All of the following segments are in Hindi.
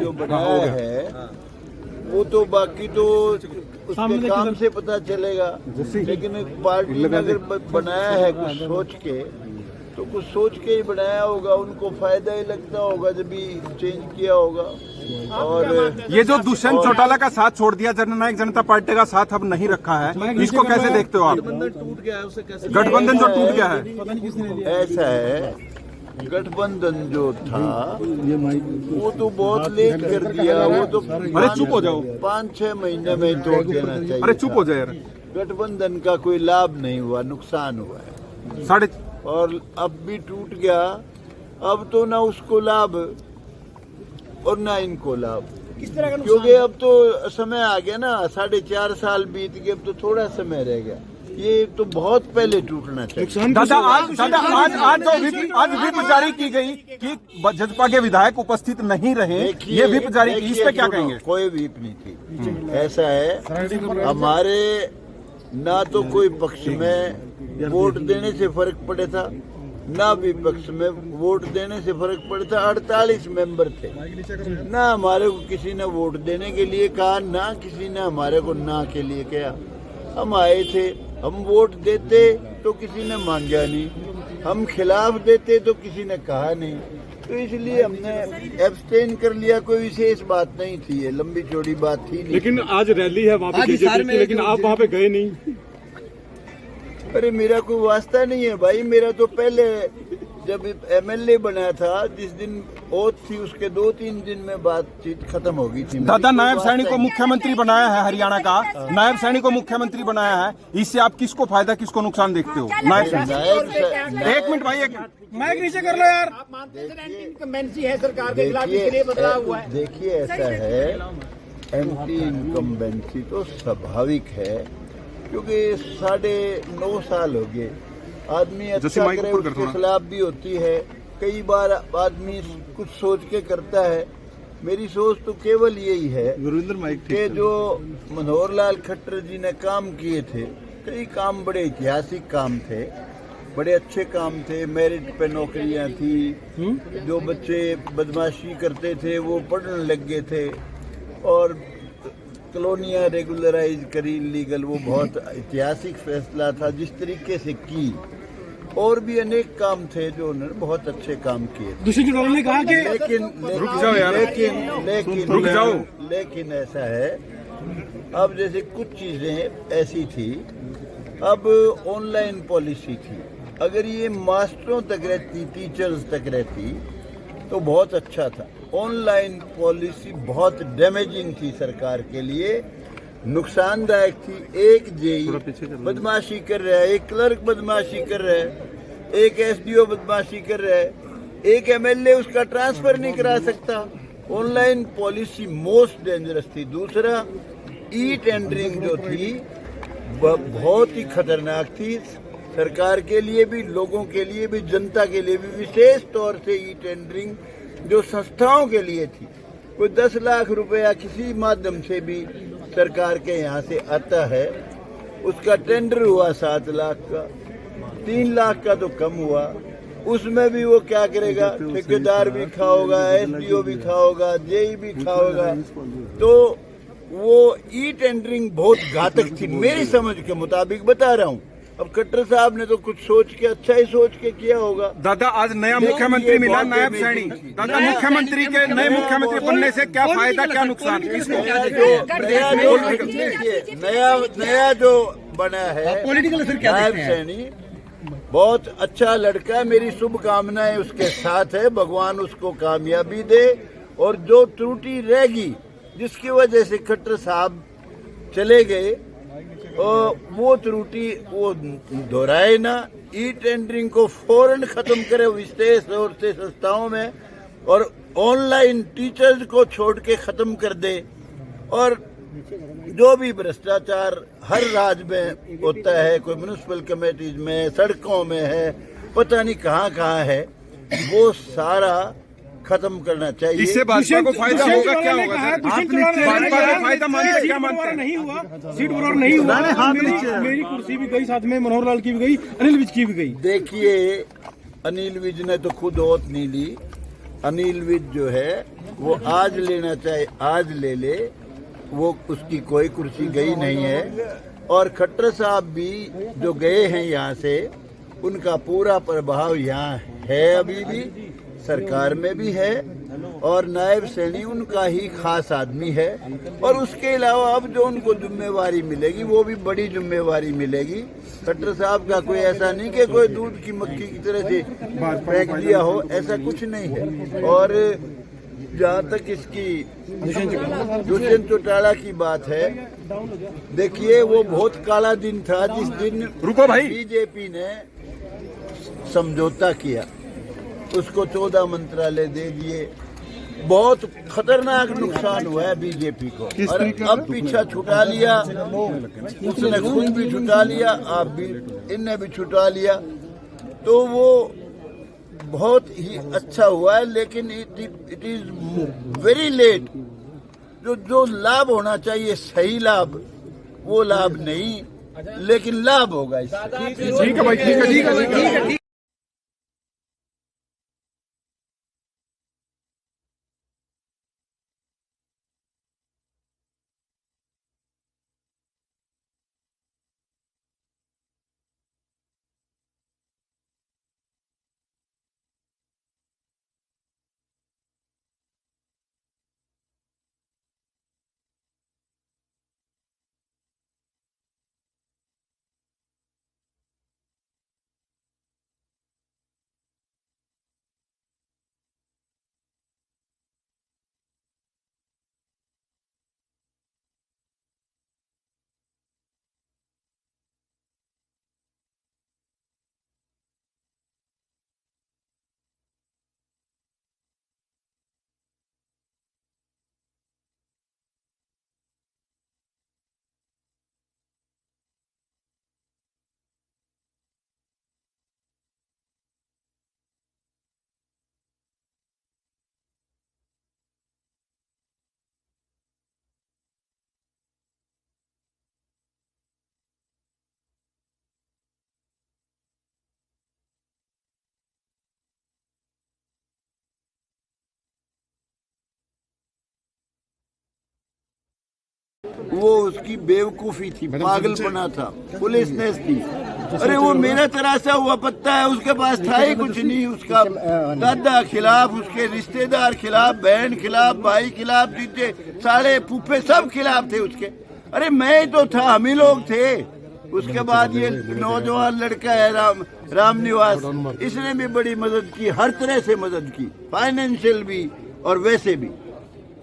जो बनाया है वो तो बाकी तो उसके काम से पता चलेगा, लेकिन पार्टी ने अगर बनाया है कुछ सोच के, तो कुछ सोच के ही बनाया होगा, उनको फायदा ही लगता होगा जब भी चेंज किया होगा। और ये जो दुष्यंत चौटाला का साथ छोड़ दिया, जननायक जनता पार्टी का साथ अब नहीं रखा है, इसको कैसे देखते हो आप? टूट गया है, उसे कैसे गठबंधन जो टूट गया है, ऐसा है गठबंधन जो था वो तो बहुत लेट कर दिया, वो तो अरे चुप हो जाओ, 5-6 महीने में तोड़ देना चाहिए। अरे चुप हो जाए यार। गठबंधन का कोई लाभ नहीं हुआ, नुकसान हुआ है साढ़े और अब भी टूट गया। अब तो ना उसको लाभ और ना इनको लाभ, क्योंकि अब तो समय आ गया ना, 4.5 साल बीत गए, अब तो थोड़ा समय रह गया। ये तो बहुत पहले टूटना चाहिए। दादा आज विप जारी की गई कि जजपा के विधायक उपस्थित नहीं रहे, ये विप जारी की, इस पे क्या कहेंगे? कोई विप नहीं थी। ऐसा है, हमारे ना तो कोई पक्ष में वोट देने से फर्क पड़े था, ना विपक्ष में वोट देने से फर्क पड़े था। 48 मेंबर थे, ना हमारे को किसी ने वोट देने के लिए कहा, ना किसी ने हमारे को ना के लिए कहा। हम आए थे, हम वोट देते तो किसी ने मांगा नहीं, हम खिलाफ देते तो किसी ने कहा नहीं, तो इसलिए हमने एब्सटेन कर लिया। कोई विशेष बात नहीं थी, ये लंबी चौड़ी बात थी नहीं। लेकिन आज रैली है वहाँ पे बीजेपी की, लेकिन आप वहाँ पे गए नहीं। अरे मेरा कोई वास्ता नहीं है भाई, मेरा तो पहले जब एमएलए बना था, जिस दिन ओथ थी उसके 2-3 दिन में बातचीत खत्म हो गई थी। दादा नायब सैनी को मुख्यमंत्री बनाया है, हरियाणा का नायब सैनी को मुख्यमंत्री बनाया है, इससे आप किसको फायदा किसको नुकसान देखते हो? एक मिनट भाई, एक माइक नीचे कर लो यार। आप मानते हैं इनकम्बेंसी है सरकार के खिलाफ, इसलिए बदलाव हुआ है? देखिए ऐसा है, एंटी इनकम्बेंसी तो स्वाभाविक है, क्योंकि 9.5 साल हो गए। आदमी अच्छा करे उसके खिलाफ भी होती है, कई बार आदमी कुछ सोच के करता है। मेरी सोच तो केवल यही है कि जो मनोहर लाल खट्टर जी ने काम किए थे, कई काम बड़े ऐतिहासिक काम थे, बड़े अच्छे काम थे। मेरिट पे नौकरियां थी, जो बच्चे बदमाशी करते थे वो पढ़ने लग गए थे, और कॉलोनियां रेगुलराइज करी लीगल, वो बहुत ऐतिहासिक फैसला था जिस तरीके से की। और भी अनेक काम थे जो उन्होंने बहुत अच्छे काम किए। ने कहा कि लेकिन ऐसा है, अब जैसे कुछ चीजें ऐसी थी, अब ऑनलाइन पॉलिसी थी, अगर ये मास्टरों तक रहती, टीचर्स तक रहती तो बहुत अच्छा था। ऑनलाइन पॉलिसी बहुत डैमेजिंग थी सरकार के लिए, नुकसानदायक थी। एक जेई बदमाशी कर रहा है, एक क्लर्क बदमाशी कर रहा है, एक एसडीओ बदमाशी कर रहा है, एक एमएलए उसका ट्रांसफर नहीं करा सकता। ऑनलाइन पॉलिसी मोस्ट डेंजरस थी। दूसरा, ई टेंडरिंग जो थी बहुत ही खतरनाक थी, सरकार के लिए भी, लोगों के लिए भी, जनता के लिए भी। विशेष तौर से ई टेंडरिंग जो संस्थाओं के लिए थी, कोई 10 लाख रुपया किसी माध्यम से भी सरकार के यहाँ से आता है, उसका टेंडर हुआ 7 लाख का, 3 लाख का तो कम हुआ, उसमें भी वो क्या करेगा? ठेकेदार भी खाओगा, एसडीओ भी खाओगा, जेई भी खाओगा। तो वो ई टेंडरिंग बहुत घातक थी, मेरी समझ के मुताबिक बता रहा हूँ। अब खट्टर साहब ने तो कुछ सोच के, अच्छा ही सोच के किया होगा। दादा आज नया मुख्यमंत्री मिला, नायब सैनी। दादा मुख्यमंत्री के नए मुख्यमंत्री बनने से क्या फायदा, क्या नुकसान? नया जो बना है नायब सैनी, बहुत अच्छा लड़का, मेरी शुभकामनाएं उसके साथ है, भगवान उसको कामयाबी दे। और जो त्रुटि रहेगी जिसकी वजह से खट्टर साहब चले गए, और वो त्रुटि वो दोहराए ना। ई टेंडरिंग को फौरन खत्म करे विशेष तौर से संस्थाओं में, और ऑनलाइन टीचर्स को छोड़ के खत्म कर दे। और जो भी भ्रष्टाचार हर राज्य में होता है, कोई म्युनिसिपल कमेटीज में, सड़कों में है, पता नहीं कहाँ कहाँ है, वो सारा खत्म करना चाहिए। इससे भाजपा को फायदा होगा, क्या होगा? भाजपा को फायदा मानते क्या मानते हैं? नहीं हुआ, सीट बराबर नहीं हुआ, मेरी कुर्सी भी गई, साथ में मनोहर लाल की भी गई, अनिल विज की भी गई। देखिए, अनिल विज ने तो खुद ओथ नहीं ली, अनिल विज जो है वो आज लेना चाहे आज ले ले, वो उसकी कोई कुर्सी गई नहीं है। और खट्टर साहब भी जो गए हैं यहाँ से, उनका पूरा प्रभाव यहाँ है, अभी भी सरकार में भी है, और नायब सैनी उनका ही खास आदमी है। और उसके अलावा अब जो उनको जिम्मेवारी मिलेगी वो भी बड़ी जिम्मेवारी मिलेगी। खट्टर साहब का कोई ऐसा नहीं कि कोई दूध की मक्खी की तरह से फेंक दिया हो, ऐसा कुछ नहीं है। और जहाँ तक इसकी दुष्यंत चौटाला की बात है, देखिए वो बहुत काला दिन था जिस दिन रुको भाई, बीजेपी ने समझौता किया, उसको 14 मंत्रालय दे दिए। बहुत खतरनाक नुकसान हुआ है बीजेपी को। और अब पीछा छुटा लिया, उसने खुद भी छुटा लिया, आप भी, इनने भी छुटा लिया, तो वो बहुत ही अच्छा हुआ है। लेकिन इट इज वेरी लेट। जो लाभ होना चाहिए, सही लाभ, वो लाभ नहीं, लेकिन लाभ होगा इससे। ठीक है भाई, ठीक है। वो उसकी बेवकूफी थी, पागलपना था, पुलिसनेस थी। अरे वो मेरा तराशा हुआ पत्ता है, उसके पास था ही कुछ नहीं। उसका दादा खिलाफ, उसके रिश्तेदार खिलाफ, बहन खिलाफ, भाई खिलाफ, जीते सारे फूफे सब खिलाफ थे उसके। अरे मैं तो था, हम ही लोग थे। उसके बाद ये नौजवान लड़का है राम निवास, इसने भी बड़ी मदद की, हर तरह से मदद की, फाइनेंशियल भी और वैसे भी।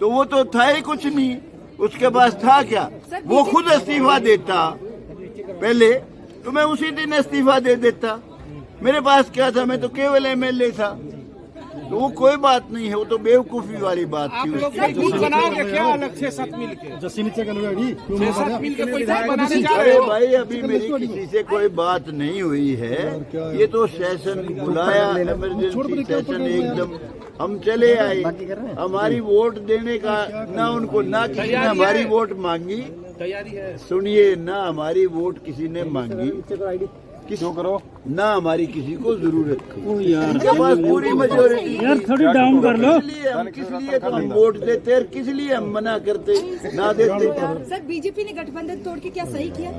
तो वो तो था ही कुछ नहीं, उसके पास था क्या? वो खुद इस्तीफा देता पहले, तो मैं उसी दिन इस्तीफा दे देता। मेरे पास क्या था, मैं तो केवल एमएलए था। तो वो कोई बात नहीं है, वो तो बेवकूफी वाली बात थी उसकी। अरे भाई, अभी मेरी किसी से कोई बात नहीं हुई है। ये तो सेशन बुलाया, इमरजेंसी सेशन, एकदम हम चले आए। हमारी वोट देने का ना उनको, ना किसी ने हमारी वोट मांगी। सुनिए, ना हमारी वोट किसी ने मांगी, क्यों करो ना, हमारी किसी को जरूरत थी। उनके पास पूरी मेजोरिटी यार, थोड़ी डाउन कर लो। किस लिए तो हम वोट देते और किस लिए हम मना करते ना देते। सर, बीजेपी ने गठबंधन तोड़ के क्या सही किया?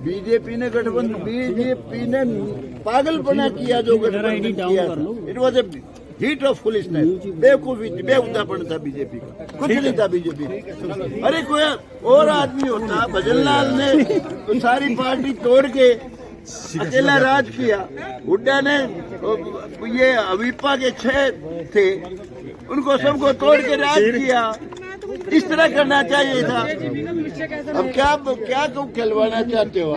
बीजेपी ने पागलपना किया जो गठबंधन किया। It was a heat of foolishness, बेवकूफी थी, बेहुदापन था बीजेपी का, कुछ नहीं था बीजेपी। अरे कोई और आदमी होता, भजनलाल ने तो सारी पार्टी तोड़ के अकेला राज किया। हुड्डा ने, ये अवीपा के 6 थे, उनको सबको तोड़ के राज किया। इस तरह करना चाहिए था। अब क्या तुम खिलवाना चाहते हो?